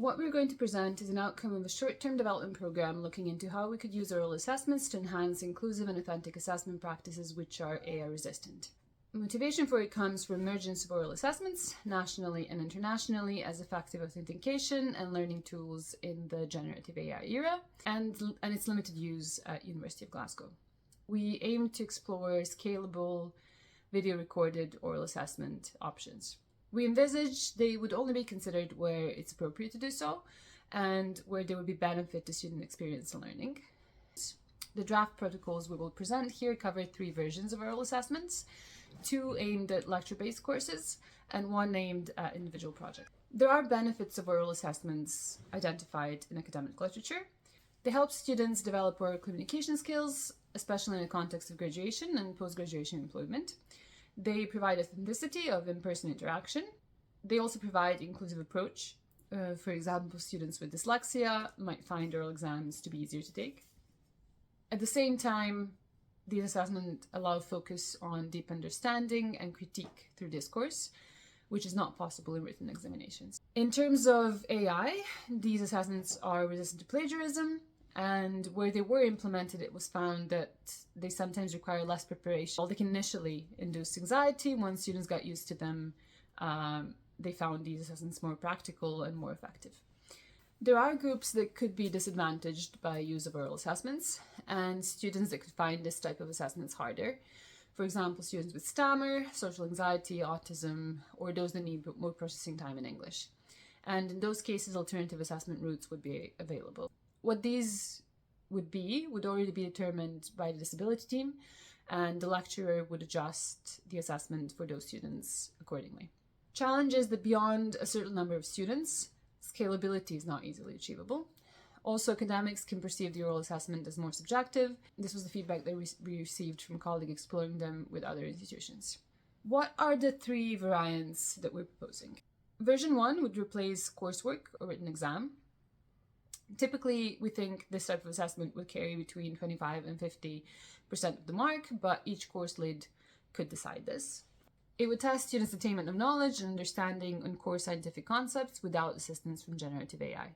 What we're going to present is an outcome of a short-term development program looking into how we could use oral assessments to enhance inclusive and authentic assessment practices which are AI resistant. Motivation for it comes from emergence of oral assessments, nationally and internationally, as effective authentication and learning tools in the generative AI era, and its limited use at University of Glasgow. We aim to explore scalable, video-recorded oral assessment options. We envisage they would only be considered where it's appropriate to do so, and where there would be benefit to student experience and learning. The draft protocols we will present here cover 3 versions of oral assessments, 2 aimed at lecture-based courses, and 1 aimed at individual projects. There are benefits of oral assessments identified in academic literature. They help students develop oral communication skills, especially in the context of graduation and post-graduation employment. They provide authenticity of in-person interaction. They also provide inclusive approach. For example, students with dyslexia might find oral exams to be easier to take. At the same time, these assessments allow focus on deep understanding and critique through discourse, which is not possible in written examinations. In terms of AI, these assessments are resistant to plagiarism, and where they were implemented, it was found that they sometimes require less preparation. While they can initially induce anxiety, once students got used to them, they found these assessments more practical and more effective. There are groups that could be disadvantaged by use of oral assessments, and students that could find this type of assessments harder. For example, students with stammer, social anxiety, autism, or those that need more processing time in English. And in those cases, alternative assessment routes would be available. What these would already be determined by the disability team, and the lecturer would adjust the assessment for those students accordingly. Challenge is that beyond a certain number of students, scalability is not easily achievable. Also, academics can perceive the oral assessment as more subjective. This was the feedback that we received from colleagues exploring them with other institutions. What are the 3 variants that we're proposing? Version 1 would replace coursework or written exam. Typically, we think this type of assessment would carry between 25 and 50% of the mark, but each course lead could decide this. It would test students' attainment of knowledge and understanding on core scientific concepts without assistance from generative AI.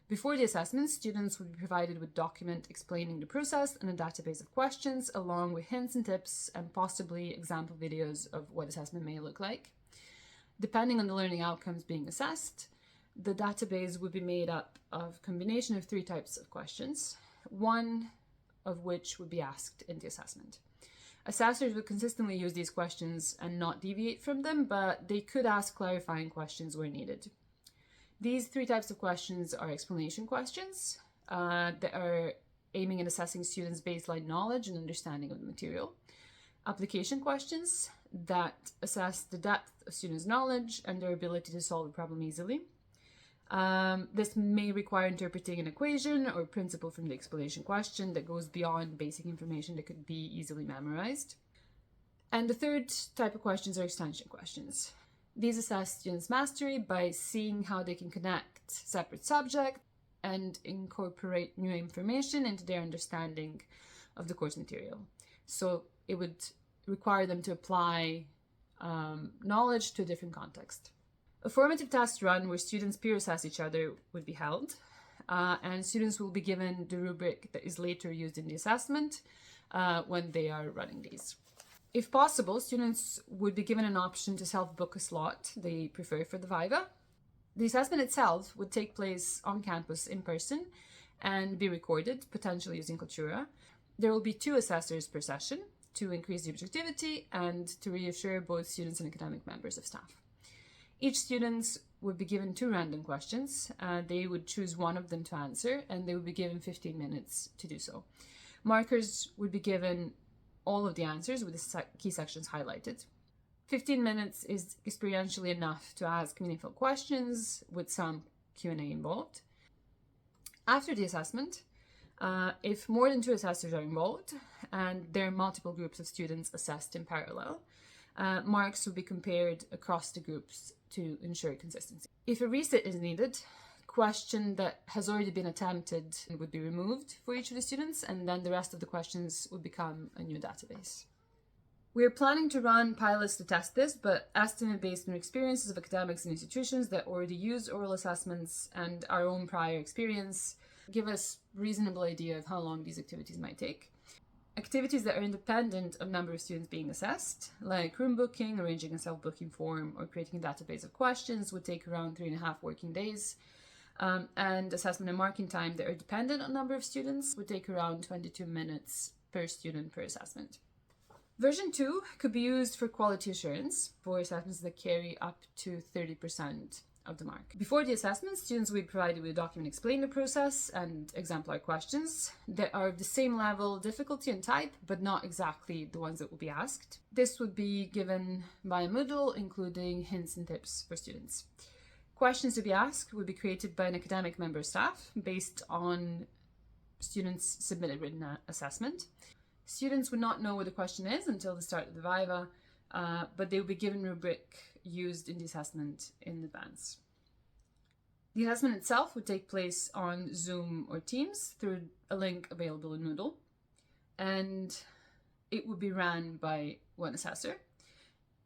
Before the assessment, students would be provided with a document explaining the process and a database of questions, along with hints and tips and possibly example videos of what assessment may look like. Depending on the learning outcomes being assessed, the database would be made up of a combination of 3 types of questions, 1 of which would be asked in the assessment. Assessors would consistently use these questions and not deviate from them, but they could ask clarifying questions where needed. These 3 types of questions are explanation questions that are aiming at assessing students' baseline knowledge and understanding of the material. Application questions that assess the depth of students' knowledge and their ability to solve a problem easily. This may require interpreting an equation or principle from the explanation question that goes beyond basic information that could be easily memorized. And the 3rd type of questions are extension questions. These assess students' mastery by seeing how they can connect separate subjects and incorporate new information into their understanding of the course material. So it would require them to apply knowledge to a different context. A formative test run where students peer assess each other would be held, and students will be given the rubric that is later used in the assessment when they are running these. If possible, students would be given an option to self-book a slot they prefer for the Viva. The assessment itself would take place on campus in person and be recorded, potentially using Cultura. There will be 2 assessors per session to increase the objectivity and to reassure both students and academic members of staff. Each student would be given 2 random questions. They would choose one of them to answer, and they would be given 15 minutes to do so. Markers would be given all of the answers with the key sections highlighted. 15 minutes is experientially enough to ask meaningful questions with some Q&A involved. After the assessment, if more than 2 assessors are involved and there are multiple groups of students assessed in parallel, marks will be compared across the groups to ensure consistency. If a reset is needed, question that has already been attempted would be removed for each of the students, and then the rest of the questions would become a new database. We're planning to run pilots to test this, but estimate based on experiences of academics and institutions that already use oral assessments and our own prior experience give us a reasonable idea of how long these activities might take. Activities that are independent of number of students being assessed, like room booking, arranging a self-booking form, or creating a database of questions, would take around 3.5 working days. And assessment and marking time that are dependent on number of students would take around 22 minutes per student per assessment. Version 2 could be used for quality assurance for assessments that carry up to 30% of the mark. Before the assessment, students will be provided with a document explaining the process and exemplar questions that are of the same level, difficulty and type, but not exactly the ones that will be asked. This would be given by Moodle, including hints and tips for students. Questions to be asked would be created by an academic member of staff based on students' submitted written assessment. Students would not know what the question is until the start of the Viva, but they will be given a rubric used in the assessment in advance. The assessment itself would take place on Zoom or Teams through a link available in Moodle, and it would be ran by one assessor.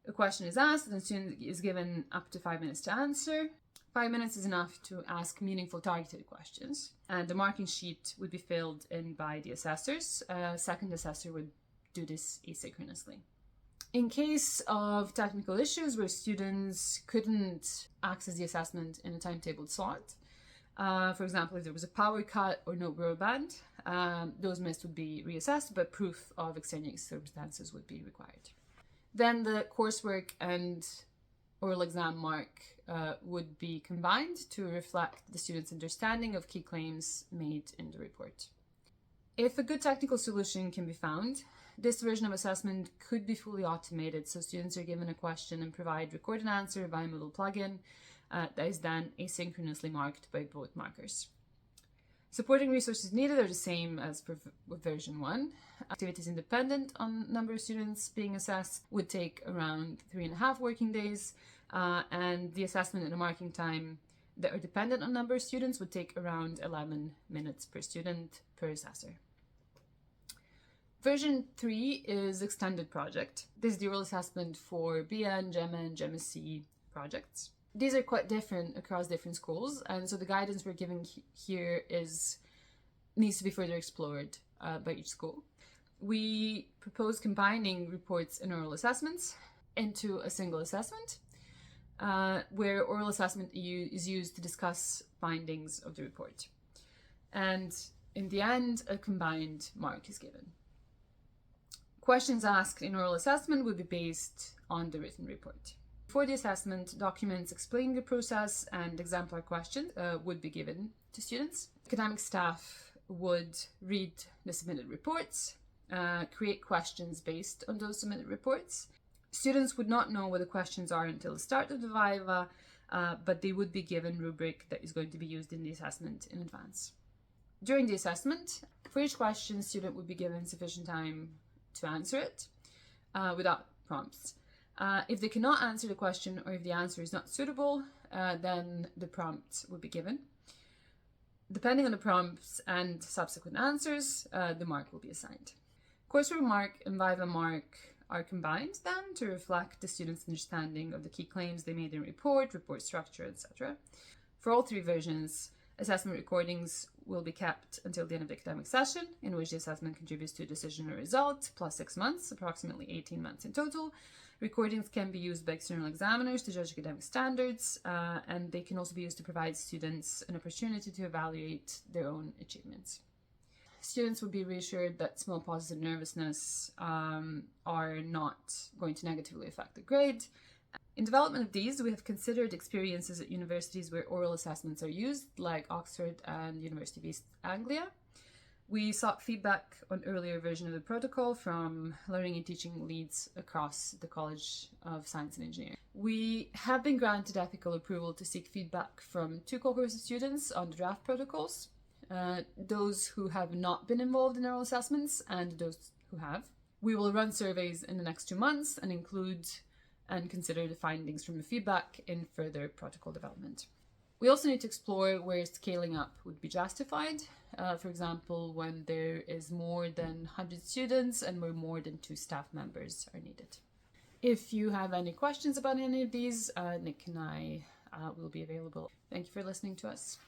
A question is asked, and the student is given up to 5 minutes to answer. 5 minutes is enough to ask meaningful targeted questions, and the marking sheet would be filled in by the assessors. A second assessor would do this asynchronously. In case of technical issues where students couldn't access the assessment in a timetabled slot, for example, if there was a power cut or no broadband, those missed would be reassessed, but proof of extenuating circumstances would be required. Then the coursework and oral exam mark would be combined to reflect the student's understanding of key claims made in the report. If a good technical solution can be found, this version of assessment could be fully automated, so students are given a question and provide recorded answer via Moodle plugin that is then asynchronously marked by both markers. Supporting resources needed are the same as for version 1. Activities independent on number of students being assessed would take around 3.5 working days, and the assessment and the marking time that are dependent on number of students would take around 11 minutes per student per assessor. Version 3 is extended project. This is the oral assessment for BN, GEMA, and GEMA-C projects. These are quite different across different schools, and so the guidance we're giving here needs to be further explored by each school. We propose combining reports and oral assessments into a single assessment, where oral assessment is used to discuss findings of the report. And in the end, a combined mark is given. Questions asked in oral assessment would be based on the written report. For the assessment, documents explaining the process and exemplar questions would be given to students. Academic staff would read the submitted reports, create questions based on those submitted reports. Students would not know what the questions are until the start of the Viva, but they would be given a rubric that is going to be used in the assessment in advance. During the assessment, for each question, student would be given sufficient time to answer it without prompts. If they cannot answer the question, or if the answer is not suitable, then the prompt would be given. Depending on the prompts and subsequent answers, the mark will be assigned. Coursework mark and Viva mark are combined then to reflect the student's understanding of the key claims they made in report structure, etc. For all three versions, assessment recordings will be kept until the end of the academic session, in which the assessment contributes to a decision or result, plus 6 months, approximately 18 months in total. Recordings can be used by external examiners to judge academic standards, and they can also be used to provide students an opportunity to evaluate their own achievements. Students will be reassured that small pauses of nervousness are not going to negatively affect the grade. In development of these, we have considered experiences at universities where oral assessments are used, like Oxford and University of East Anglia. We sought feedback on earlier version of the protocol from learning and teaching leads across the College of Science and Engineering. We have been granted ethical approval to seek feedback from 2 cohorts of students on the draft protocols, those who have not been involved in oral assessments and those who have. We will run surveys in the next 2 months and include and consider the findings from the feedback in further protocol development. We also need to explore where scaling up would be justified. For example, when there is more than 100 students and where more than 2 staff members are needed. If you have any questions about any of these, Nick and I will be available. Thank you for listening to us.